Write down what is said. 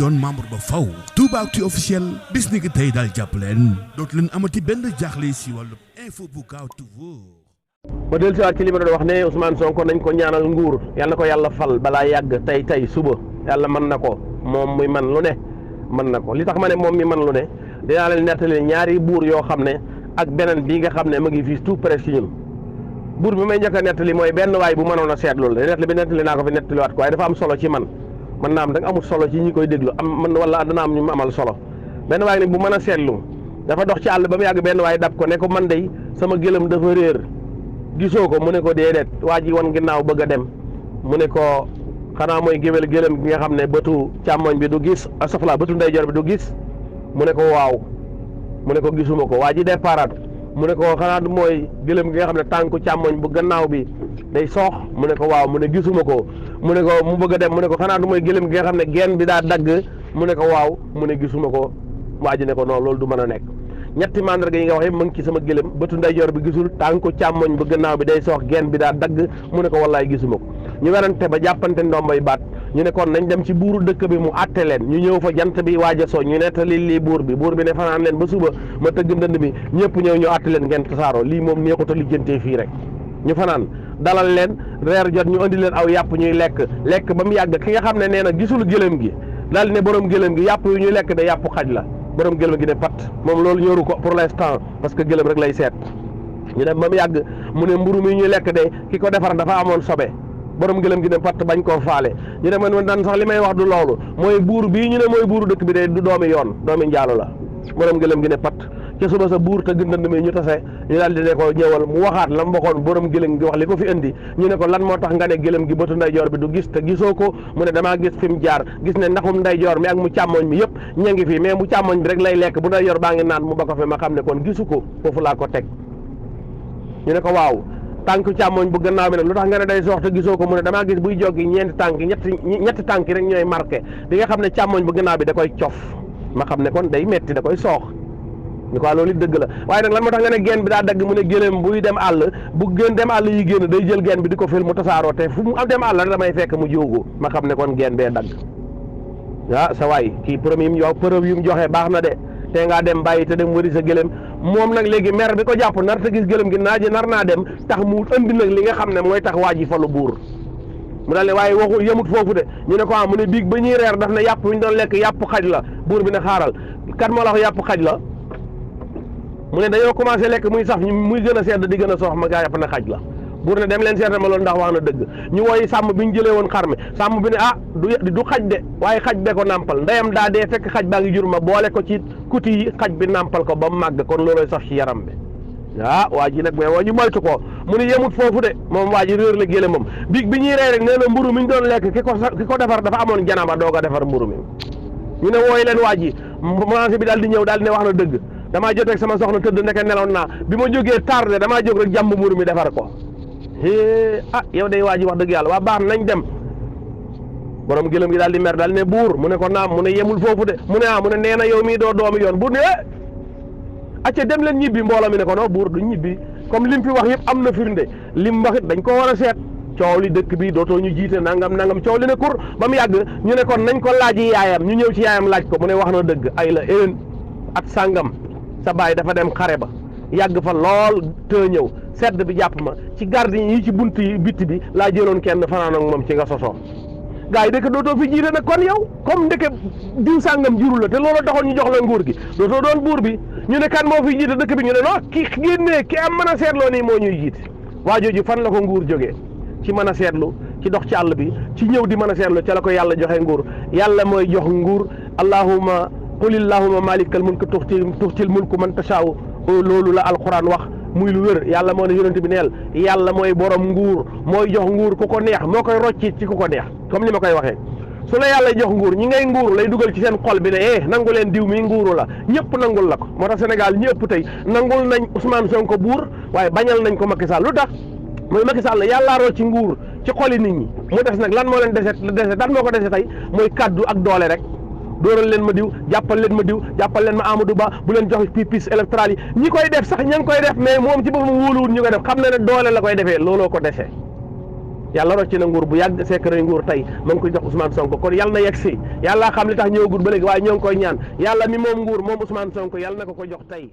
doon membre ba faw Toubactu officiel bis ni ki tey daal jàpp leen dootu leen amati benn jaaxle si wàllu info bu gaaw te wóor. ma dellu si waat ci li ma doon wax ne Ousmane Sonko nañ ko ñaanal nguur yàlla na ko yàlla fal balaa yàgg tey suba yàlla mën na ko moom muy man lu ne mën na ko li tax ma ne moom mi man lu ne dinaa leen nettali ñaari buur yoo xam ne ak beneen bii nga xam ne ma ngi fii tout près ci ñun buur bi may njëkk a nettali mooy benn waay bu mënoon a seetlu la nettali naa ko fi nettaliwaat ko waaye dafa am solo ci man naa am da nga amul solo ci ñi koy déglu man wala dana am ñu mu amal solo benn waay nag bu mën a seetlu dafa dox ci àll ba mu yàgg benn waay dab ko ne ko man day sama gëlëm dafa réer gisoo ko mu ne ko déedéet waa ji wan ginnaaw bëgg a dem mu ne ko xanaa mooy géwél gëlëm gi nga xam ne bëtu càmmoñ bi du gis safla bëtu ndeyjoor bi du gis mu ne ko waaw mu ne ko gisuma ko waa ji déparaat mu ne ko xanaa mooy gëlëm gi nga xam ne tànku càmmoñ bu gannaaw bi day soox mu ne ko waaw mu ne gisuma ko mu ne ko mu bëgg a dem mu ne ko xanaa du mooy gëlëm gi nga xam ne geen bi daa dagg mu ne ko waaw mu ne gisuma ko waa ji ne ko non loolu du mën a nekk ñetti mandarga yi nga wax yëpp mu ngi ci sama gëlëm bëtu ndeyjoor bi gisul tànku càmmoñ bu gannaaw bi day soox geen bi daa dagg mu ne ko wallaay gisuma ko ñu werante ba jàppante ndombay baat ñu ne kon nañ dem ci buuru dëkk bi mu àtte leen ñu ñëw fa jant bi waaj a soo ñu nettali lii buur bi ne fanaan leen ba suba ma tëgg ndënd bi ñëpp ñëw ñu àtte leen ngeen tasaaroo lii moom neexut a lijjantee fii rek ñu fanaan dalal leen reer jot ñu andi leen aw yàpp ñuy lekk ba mu yàgg ki nga xam ne nee na gisul gëlëm gi daal ne borom gëlëm gi yàpp yu ñuy lekk de yàpp xaj la borom gëlëm gi ne pat moom loolu ñoru ko pour l'instant parce que gëlëm rek lay seet ñu dem ba mu yàgg mu ne mburu mi ñuy lekk de ki ko defar dafa amoon sobe borom gëlëm gi ne patt bañ koo faale ñu ne man dan sax li may wax du loolu mooy buur bii ñu ne mooy buuru dëkk bi de du doomi yoon doomi njaalo la borom gëlëm gi ne patt ca suba sa buur te gëndënd mi ñu tase ñu daal di ne ko ñëwal mu waxaat la mu waxoon borom gëlëm gi wax li ko fi indi ñu ne ko lan moo tax nga ne gëlëm gi bëtu ndeyjoor bi du gis te gisoo ko mu ne damaa gis fi mu jaar gis ne ndaxum ndeyjoor mi ak mu càmmoñ mi yëpp ña ngi fi mais mu càmmoñ bi rek lay lekk bu ndeyjoor baa ngi naan mu ba ko fi ma xam ne kon gisu ko foofu laa ko teg ñu ne ko waaw tànk càmmoñ bu gannaaw bi nag lu tax nga ne day soox te gisoo ko mu ne damaa gis buy joggi ñeenti tànk rek ñooy marqué bi nga xam ne càmmoñ bu gannaaw bi da koy cof ma xam ne kon day metti da koy soox ñu ko loolu it dëgg la waaye nag lan moo tax nga ne geen bi daa dagg mu ne gëléem buy dem àll bu gën dem àll yi génn day jël geen bi di ko fil mu tasaaroo te fu mu am dem àll rek damay fekk mu jóogu ma xam ne kon geen bee dagg sa waay kii preuve yu mu joxe baax na de te ngaa dem bàyyi te dem wëri sa gëléem moom nag léegi mer bi ko jàpp nar te gis gëlëm gi nar naa dem tax mu andi nag li nga xam ne mooy tax waa ji falu buur mu daal ne waaye waxul yemut foofu de ñu ne ko mu ne biig ba ñuy reer daf ne yàpp wi ñu doon lekk yàpp xaj la buur bi ne xaaral kat moo la wax yàpp xaj la mu ne dañoo commencé lekk muy saf muy gën a sedd di gën a soox ma gaa yàpp ne xaj la buur ne dem leen seetal ma loolu ndax wax na dëgg ñu woy sàmm bi ñu jëlee woon xar mi sàmm bi ne du xaj de waaye xaj bee ko nàmpal ndeyam daa dee fekk xaj baa ngi jur ma boole ko ci kuti yi xaj bi nàmpal ko ba mu màgg kon looloy saf ci yaram bi waa ji nag mais woo ñu moytu ko mu ne yemut foofu de moom waa ji réer la géle moom bi ñuy rey rek nee na mburu mi ñu doon lekk ki ko defar dafa amoon janaba doog a defar mburu mi ñu ne wooy leen waa ji mangé bi daal di ñëw daal di ne wax na dëgg damaa joteeg sama soxna tëdd ndeke neloon naa bi ma jógee tardé damaa jóg rek jàmb mburu mi defar ko yow day waa ji wax dëgg yàlla waa baax nañ dem borom gëlëm gi daal di mer daal ne buur mu ne ko naam mu ne yemul foofu de mu ne nee na yow mii doo doomi yoon buur ne acca dem leen ñibbi mbooloo mi ne ko non buur du ñibbi comme lim fi wax yëpp am na firnde lim wax it dañ ko war a seet coow li dëkk bi dootoo ñu jiite nangam coow li ne kur ba mu yàgg ñu ne kon nañ ko laaji yaayam ñu ñëw ci yaayam laaj ko mu ne wax na dëgg ay la éwén at sàngam sa baay dafa dem xare ba yàgg fa lool te ñëw sedd bi jàpp ma ci gardien yi ci bunt yi bitti bi laa jëloon kenn fanaan ak moom ci nga sosoo gars yi dëkk dootoo fi jiite nag kon yow comme ndeke diw sàngam jurul la te loolu taxoon ñu jox la nguur gi dootoo doon buur bi ñu ne kan moo fi jiite dëkk bi ñu ne non ki génnee ki am mën a seetloo nii moo ñuy jiite waa jooju fan la ko nguur jógee ci mën a seetlu ci dox ci àll bi ci ñëw di mën a seetlu ca la ko yàlla joxe nguur yàlla mooy jox nguur allahumma qul illahumma malikal mulk tuxtil mulku man tashaa'u loolu la alquran wax muy lu wér yàlla moo ne yonent bi neel yàlla mooy borom nguur mooy jox nguur ku ko neex moo koy rocci ci ku ko neex comme ni ma koy waxee su la yàlla jox nguur ñi ngay nguuru lay dugal ci seen xol bi ne nangu leen diw mi nguuru la ñëpp nangul la ko moo tax Sénégal ñëpp tey nangul nañ Ousmane Sonko buur waaye bañal nañ ko Macky Sall lu tax mooy Macky Sall yàllaa rocc ci nguur ci xoli nit ñi mu des nag lan moo leen dese lan moo ko dese tey mooy kaddu ak doole rek dóoral leen ma diw jàppal leen ma Amadou Ba bu leen jox piste électorale yi ñi koy def sax ña ngi koy def mais moom ci boppam wóoluwul ñu koy def xam na ne doole la koy defee looloo ko dese yàlla rocc na nguur bu yàgg secret nguur tey ma ngi koy jox Ousmane Sonko kon yàlla na yegg si yàlla xam li tax ñëwagul ba léegi waaye ñoo ngi koy ñaan yàlla mi moom nguur moom Ousmane Sonko yàlla na ko jox tey